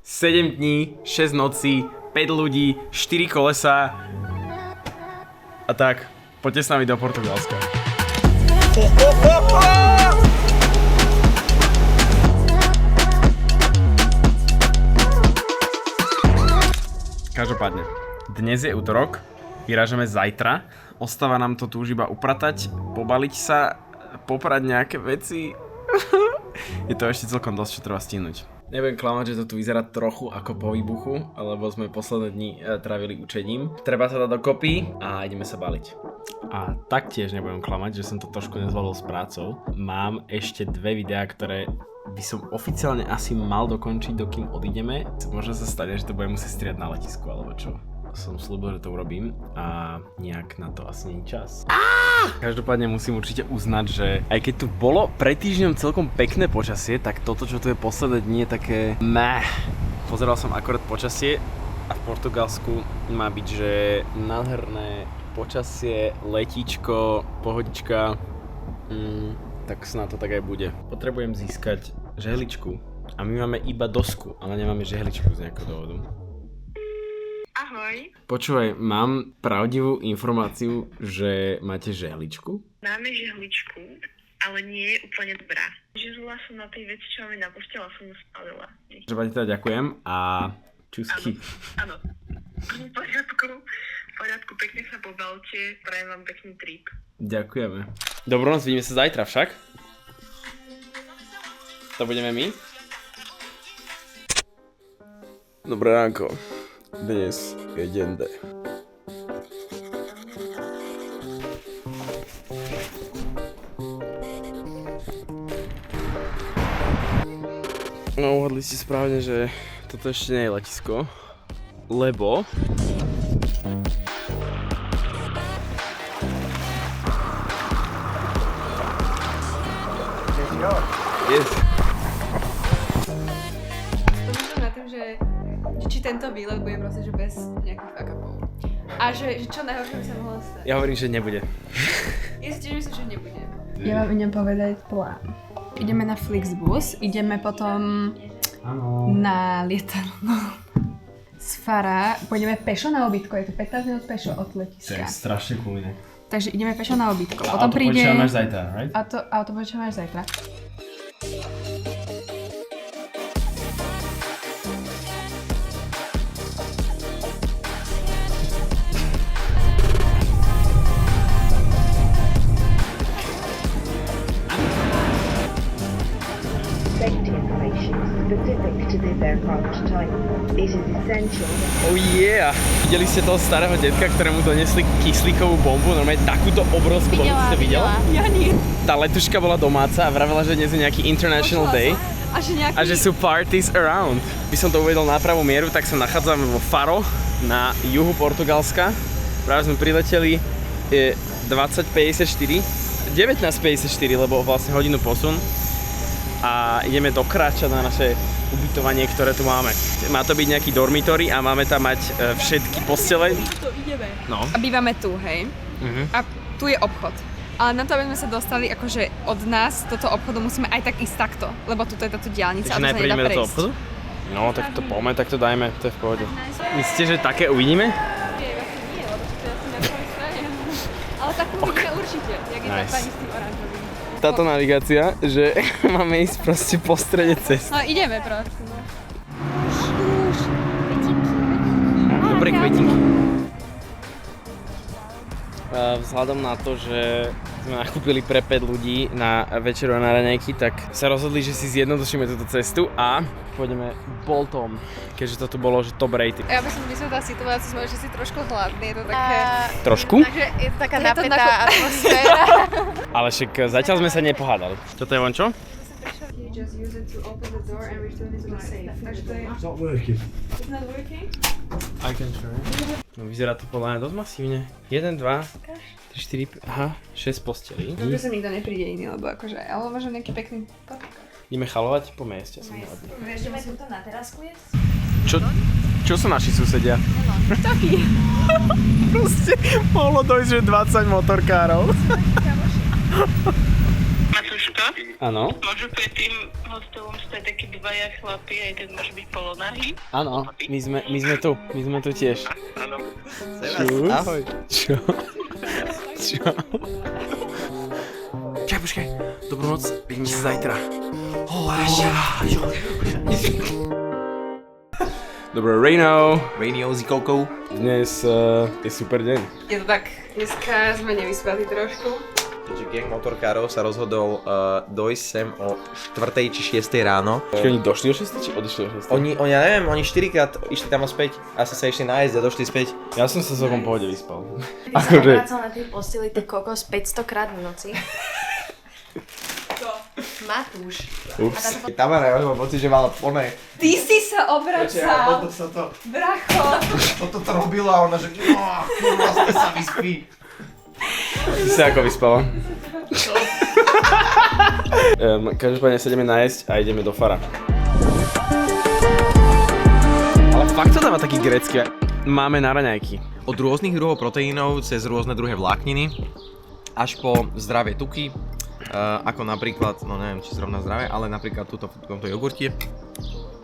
7 dní, 6 nocí, 5 ľudí, 4 kolesa. A tak, poďte s nami do Portugalska. Každopádne, dnes je útorok, vyrážame zajtra. Ostáva nám to tu už iba upratať, pobaliť sa, poprať nejaké veci. Je to ešte celkom dosť, čo treba stihnúť. Nebudem klamať, že to tu vyzerá trochu ako po výbuchu, lebo sme posledné dni trávili učením. Treba sa dať dokopy a ideme sa baliť. A taktiež nebudem klamať, že som to trošku nezvolil s prácou. Mám ešte 2 videá, ktoré by som oficiálne asi mal dokončiť, dokým odídeme. Možno sa stane, že to budem musieť striať na letisku, alebo čo. Som slúbil, že to urobím a nejak na to asi nie je čas. Každopádne musím určite uznať, že aj keď tu bolo pred týždňom celkom pekné počasie, tak toto, čo tu je posledné dni, je také meh. Pozeral som akorát počasie a v Portugalsku má byť, že nádherné počasie, letíčko, pohodička, tak snad to tak aj bude. Potrebujem získať žehličku a my máme iba dosku, ale nemáme žehličku z nejakého dôvodu. Ahoj. Počúvaj, mám pravdivú informáciu, že máte žehličku? Máme žehličku, ale nie je úplne dobrá. Žerula som na tej veci, čo mi napúšťala, som ju spalila. Že pani teda ďakujem a čusky. Áno. V poriadku, pekne sa pobalte, prajem vám pekný trip. Ďakujeme. Dobrú noc, vidíme sa zajtra však. To budeme my. Dobré ránko. Dnes je deň D. No, uhadli ste správne, že toto ešte nie je letisko, lebo yes. Pomýšľam na tým, že či tento výlet bude proste, že bez nejakých fuck-upov. A že čo najhoršie by sa mohlo stať. Ja hovorím, že nebude. Ja si tiež myslím, že nebude. Ja vám idem povedať plán. Ideme na Flixbus, ideme potom na lietadlo z Fara. Pôjdeme pešo na obytko, je to 15 minút pešo od letiska. To je strašne cool inak. Takže ideme pešo na obytko. A potom príde... počítame až zajtra, right? Auto počítame až zajtra. Safety information specific to this aircraft type. It is essential. Oh yeah! Videli ste toho starého detka, ktorému donesli kyslíkovú bombu? Normálne takúto obrovskú bombu. Ste videla? Ja nie. Tá letuška bola domáca a vravela, že dnes je nejaký International Day. A že sú parties around. By som to uvedol na pravú mieru, tak sa nachádzame vo Faro na juhu Portugalska. Práve sme prileteli 20:54, 19:54, lebo vlastne hodinu posun. A ideme do Kráča na naše ubytovanie, ktoré tu máme. Má to byť nejaký dormitory a máme tam mať všetky postele. Tu ideme. No. A bývame tu, hej? A tu je obchod. Ale na to, aby sme sa dostali akože od nás do toho obchodu, musíme aj tak ísť takto, lebo tu je táto diaľnica a to sa nedá ideme do toho prejsť. obchodu? No, tak to poďme, tak to dajme, to je v pohode. Myslíte, že také uvidíme? Nie, vlastne nie, lebo to je asi na druhej strane. Ale tak uvidíme určite, jak je tá pani s tým oranžovým. Táto navigácia, že máme ísť proste po strede cesty. No ideme proste, no. Dobre kvetinky. Vzhľadom na to, že sme nakúpili pre 5 ľudí na večeru a na raňajky, tak sa rozhodli, že si zjednodušíme túto cestu a pôjdeme Boltom, keďže to tu bolo, že top rated. Ja by som vysvetlila situáciu, sme že si trošku hladný, je to také... Trošku? Takže je to taká napätá atmosféra. Ale však zatiaľ sme sa nepohádali. Toto je vončo? It's not working. I can try. No vyzerá to podľa mňa dosť masívne. 1, 2, 3, 4, aha, 6 postelí. Dobre sa nikto nepríde iný, lebo akože, ale možno nejaký pekný potok. Ideme chalovať po mieste, som hladný. Vieš, že tuto na terasku je? Čo sú naši susedia? Taký. Proste mohlo dojsť, že 20 motorkárov. Matúš, Počko, Áno. môžu pri tým hostelom stať takí dvaja chlapi, aj ten môže byť polonahý. Áno, my sme tu tiež. Áno. Čus. Ahoj. Čo? Čakaj, počkaj. Dobrú noc, vidíme sa zajtra. Dobré ráno. Radio s Ikokou. Dnes je super deň. Je to tak, dneska sme nevyspali trošku. Takže gang motorkárov sa rozhodol dojsť sem o 4. či 6. ráno. Čiže oni došli o 6 či odišli o 6? Oni, ja neviem, oni 4-krát išli tam a späť. Asi sa išli nájsť a došli späť. Ja som sa celkom pohode vyspal. Ty sa obracal na tej posteli, ty kokos 500 krát v noci. Matúš. Ups. Tamara, ja mám pocit, že mala oné. Ty si sa obracal, sa to, bracho. toto to robila a ona, že vlastne sa vyspí. Ty sa ako vyspala? Každopádne sa ideme nájsť a ideme do fara. Ale fakt to dáva taký grécky. Máme na raňajky. Od rôznych druhov proteínov cez rôzne druhé vlákniny až po zdravé tuky, ako napríklad, no neviem či zrovna zdravé, ale napríklad v tomto jogurte.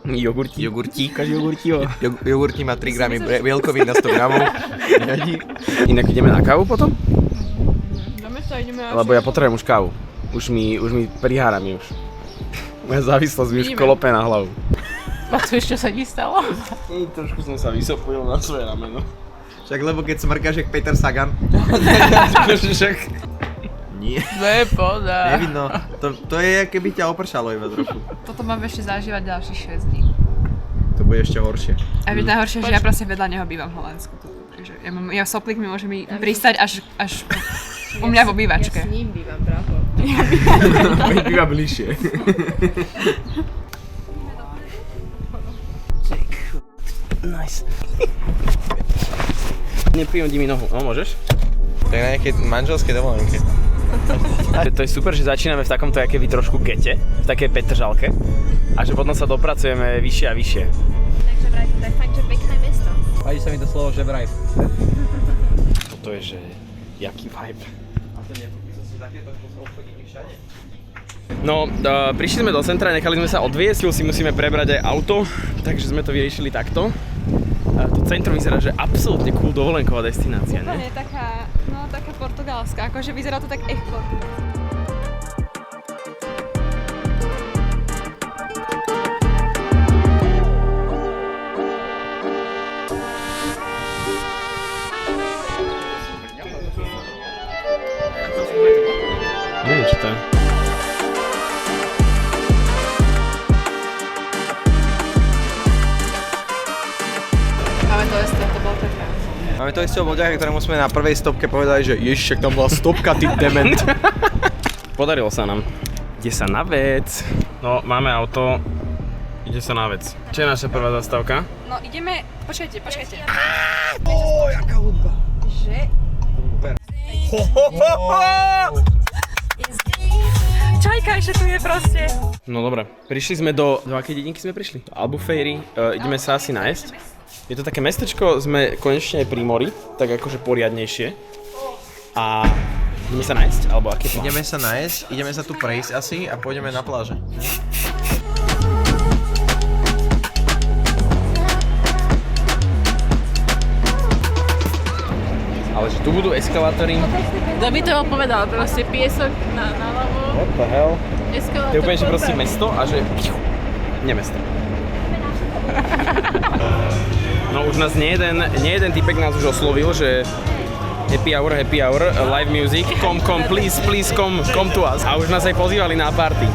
Jogurtík. Jogurtí má 3 gramy bielkovín na 100 gramov. Inak ideme na kávu potom? Ideme Lebo ja potrebujem už kávu. Už mi prihára mi už. Moja závislosť mi už klope na hlavu. Matúš, čo sa ti stalo? Trošku som sa vysopojil na svoje rameno. Však lebo keď smrkáš jak Peter Sagan. Však. Nie. Nepoda. Nevidno. To je, keby ťa opršalo iba trochu. Toto mám ešte zažívať ďalších 6 dní. To bude ešte horšie. A je najhoršie, že ja proste vedľa neho bývam v Holandsku. Takže ja soplík mi môže mi pristať až u mňa v obývačke. Ja s ním bývam, bravo. Býva bližšie. Nice. Neprihodi mi nohu. No, môžeš? To je na nejakej manželskej dovolenke. To je super, že začíname v takomto akéby trošku gete, v takej petržalke a že potom sa dopracujeme vyššie a vyššie. Takže vraj, to je fakt, že pekné mesto. Páči sa mi to slovo, že vraj. Toto je, že jaký vibe. A to nie, to sú takéto obchodníky všade. No, prišli sme do centra, nechali sme sa odviesť, si musíme prebrať aj auto, takže sme to vyriešili takto. To centrum vyzerá, že absolútne cool dovolenková destinácia, To ne? je taká portugalská, akože vyzerá to tak echt portugalská. Neviem, čo to je. Máme to ešte, to bolo tak krásne. Máme to isté obľaďaka, ktorému sme na prvej stopke povedali, že ježiš, tam bola stopka, ty dement. Podarilo sa nám. Ide sa na vec. No, máme auto. Ide sa na vec. Čo je naša prvá zastávka? No ideme, počkajte. Jaká hudba. Že? Čajka ešte tu je proste. No dobre, prišli sme do akej dedinky sme prišli? Do Albufeiry, ideme sa asi nájsť. Je to také mestečko, sme konečne aj pri mori, tak akože poriadnejšie. A ideme sa nájsť, alebo aký plán? Ideme sa nájsť, ideme sa tu prejsť asi a pôjdeme na pláže. Ale že tu budú eskalátory. Kto by to povedal? Proste piesok na ľavo, What the hell? eskalátor. To je úplne, že proste mesto a že... Nie mesto. No už nás nie jeden typek nás už oslovil, že happy hour, live music, come, please, come to us. A už nás aj pozývali na party.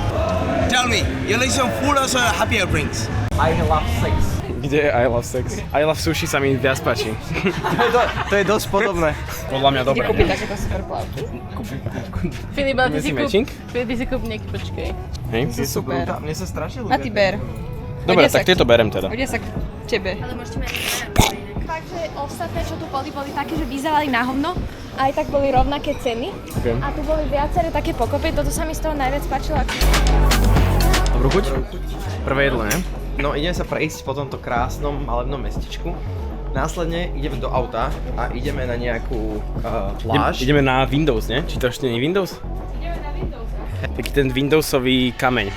Tell me, you like some food or some happy hour drinks? I love sex. Kde je I love sex? I love sushi sa mi viac páči. To je dosť podobné. Podľa mňa dobré. Kúpiť takéto super plavky. Filip, ale ty si kúp nieký, počkej. Hej? To sú super. Mne sa strašne ľúbia. A ty ber. Dobre, Hodia sa tak tieto berem teda. Hodia sa k tebe. Ale môžete mať fakt, že ostatné, čo tu boli také, že vyzerali na hovno. Aj tak boli rovnaké ceny. Okay. A tu boli viaceré také pokopy. Toto sa mi z toho najviac páčilo. Dobrú chuť? Prvé jedlo, ne? No ideme sa prejsť po tomto krásnom malebnom mestečku. Následne ideme do auta a ideme na nejakú pláž. Ideme na Windows, ne? Či to ešte nie je Windows? Ideme na Windows. Taký ten Windowsový kameň.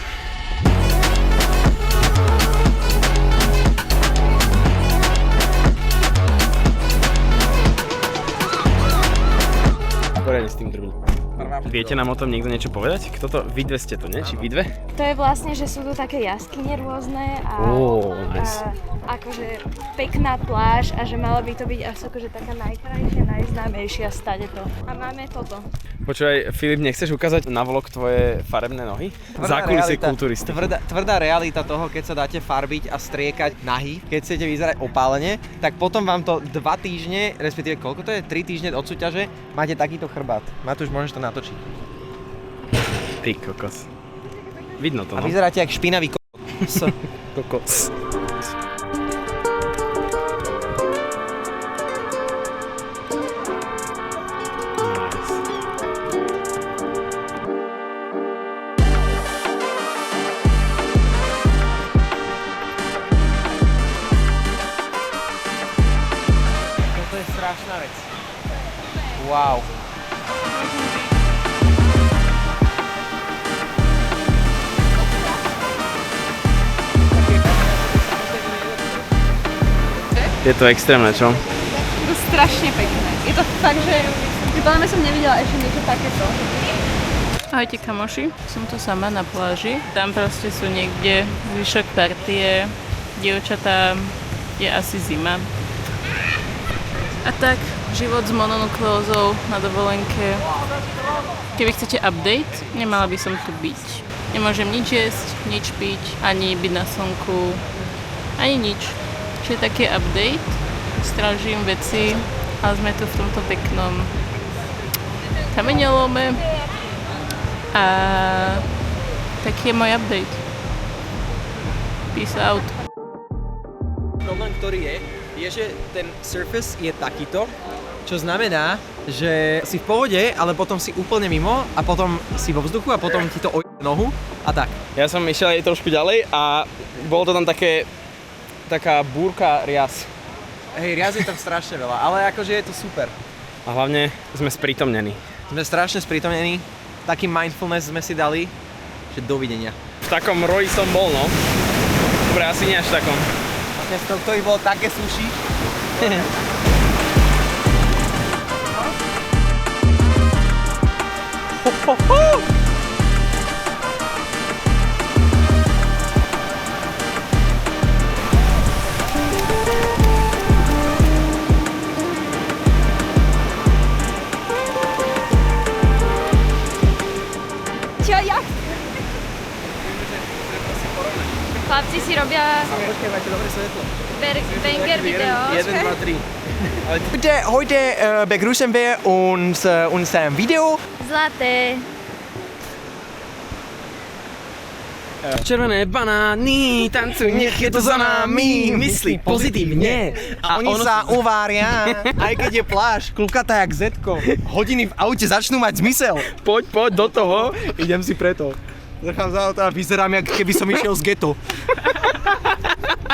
Poriadne s tým drví. Viete nám o tom niekto niečo povedať? Kto to? Vy dve ste to, nie? Či vy dve? To je vlastne, že sú tu také jaskyne rôzne a, nice. a akože pekná pláž a že mala by to byť asi akože taká najkrajšia, najznámejšia stade to. A máme toto. Počúvaj, Filip, nechceš ukázať na vlog tvoje farebné nohy? Zákulisie kulturisty. Tvrdá realita toho, keď sa dáte farbiť a striekať nahý, keď chcete vyzerať opálene, tak potom vám to 2 týždne, respektíve koľko to je? 3 týždne od súťaže, máte takýto chrbát. Matúš, môžeš to natočiť. Ty kokos. Vidno to, no. A vyzeráte jak špinavý kokos. Kokos. Toto je strašná vec. Wow. Je to extrémne, čo? Je to strašne pekné. Je to fakt, že podľa mňa som nevidela ešte niečo takéto. Ahojte kamoši, som tu sama na pláži. Tam proste sú niekde zvyšok partie, dievčatá, je asi zima. A tak, život s mononukleózou na dovolenke. Keby chcete update, nemala by som tu byť. Nemôžem nič jesť, nič piť, ani byť na slnku, ani nič. Čiže taký update, strážim veci a sme tu v tomto peknom kameňolome a taký je môj update. Peace out. Problém, ktorý je, že ten surface je takýto, čo znamená, že si v pohode, ale potom si úplne mimo a potom si vo vzduchu a potom ti to ojde nohu a tak. Ja som išiel aj trošku ďalej a bolo to tam taká búrka rias. Hej, riaz je tam strašne veľa, ale akože je to super. A hlavne sme sprítomnení. Sme strašne sprítomnení, taký mindfulness sme si dali, že dovidenia. V takom roji som bol, no. Dobre, asi nie až v takom. Dnes to, ktorý bolo také sushi. Čo, jak? Chlapci si robia Počkaj, máte dobré svetlo. banger video. 1, 2, 3. Heute begrüßen wir uns unserem Video. Zlaté. Červené banány, tancuj, nech je to za nami. Myslí pozitívne. A oni sa uvária, aj keď je pláž, klukatá jak zetko. Hodiny v aute začnú mať zmysel. Poď do toho. Idem si preto. Zachádzam za auto a vyzerám, jak keby som išiel z geto.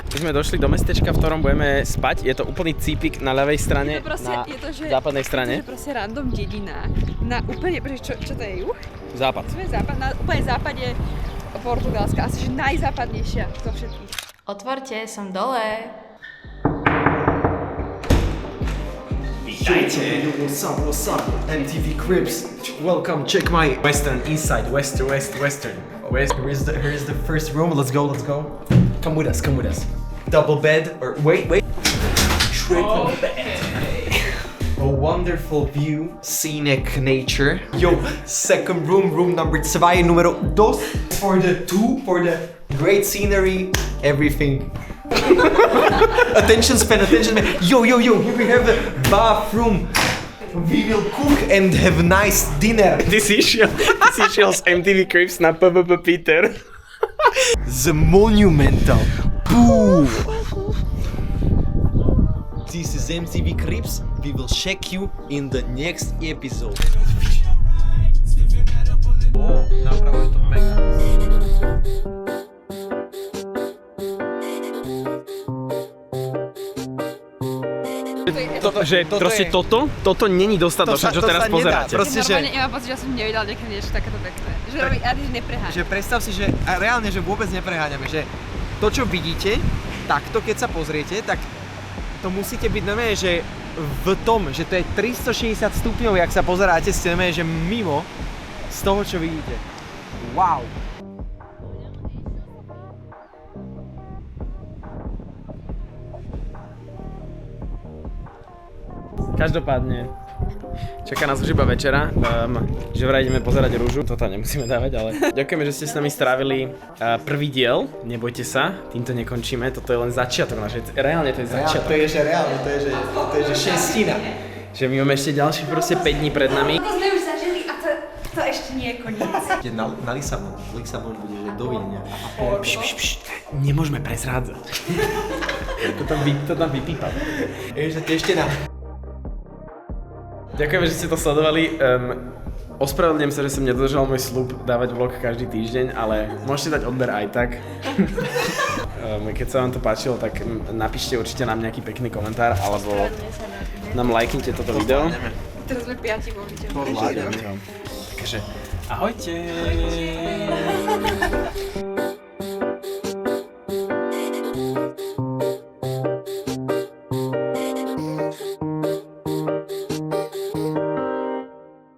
Už sme došli do mestečka, v ktorom budeme spať. Je to úplný cípik na ľavej strane, na západnej strane. Je to proste random dedina. Na úplne, čo to je juh? Západ. Sme západ, na úplne západe Portugalska, asi že najzápadnejšia zo všetkých. Otvorte, som dole. Vítajte. What's up? MTV Cribs. Welcome, check my western inside. Western. Here's the first room. Let's go. Come with us. Double bed, or wait. Triple bed. A wonderful view, scenic nature. Yo, second room number 2, numero 2. For the great scenery, everything. Attention span. Yo, here we have a bathroom. We will cook and have nice dinner. Ty si išiel z MTV Cribs na PPP Peter. The monumental. Boo! This is MTV Cribs. We will check you in the next episode. Napravo je to mega. Toto není dostatočné, čo teraz pozeráte. Proste, že... Ja mám pocit, že som nevidela niekedy niečo takéto pekné. Že že predstav si, že a reálne, že vôbec nepreháňame, že to, čo vidíte, takto, keď sa pozriete, tak to musíte byť normálne, že v tom, že to je 360 stupňov, jak sa pozeráte, ste normálne, že mimo z toho, čo vidíte. Wow! Každopádne, čaká nás už iba večera, že vraj ideme pozerať rúžu, to tam nemusíme dávať, ale ďakujeme, že ste s nami strávili prvý diel, nebojte sa, týmto nekončíme, toto je len začiatok našej, reálne to je začiatok. To je, že reálne, to je, že šestina. Že my máme ešte ďalších proste 5 dní pred nami. To sme už zažili a to ešte nie je koniec. Na Lisabon bude, že dovidenia. Nemôžeme prezrádzať. to tam vypípam. Ešte teštená. Ďakujeme, že ste to sledovali. Ospravedlňujem sa, že som nedodržal môj sľub dávať vlog každý týždeň, ale môžete dať odber aj tak. Keď sa vám to páčilo, tak napíšte určite nám nejaký pekný komentár, alebo nám lajknite toto video. Teraz sme 5 volíte. Takže ahojte.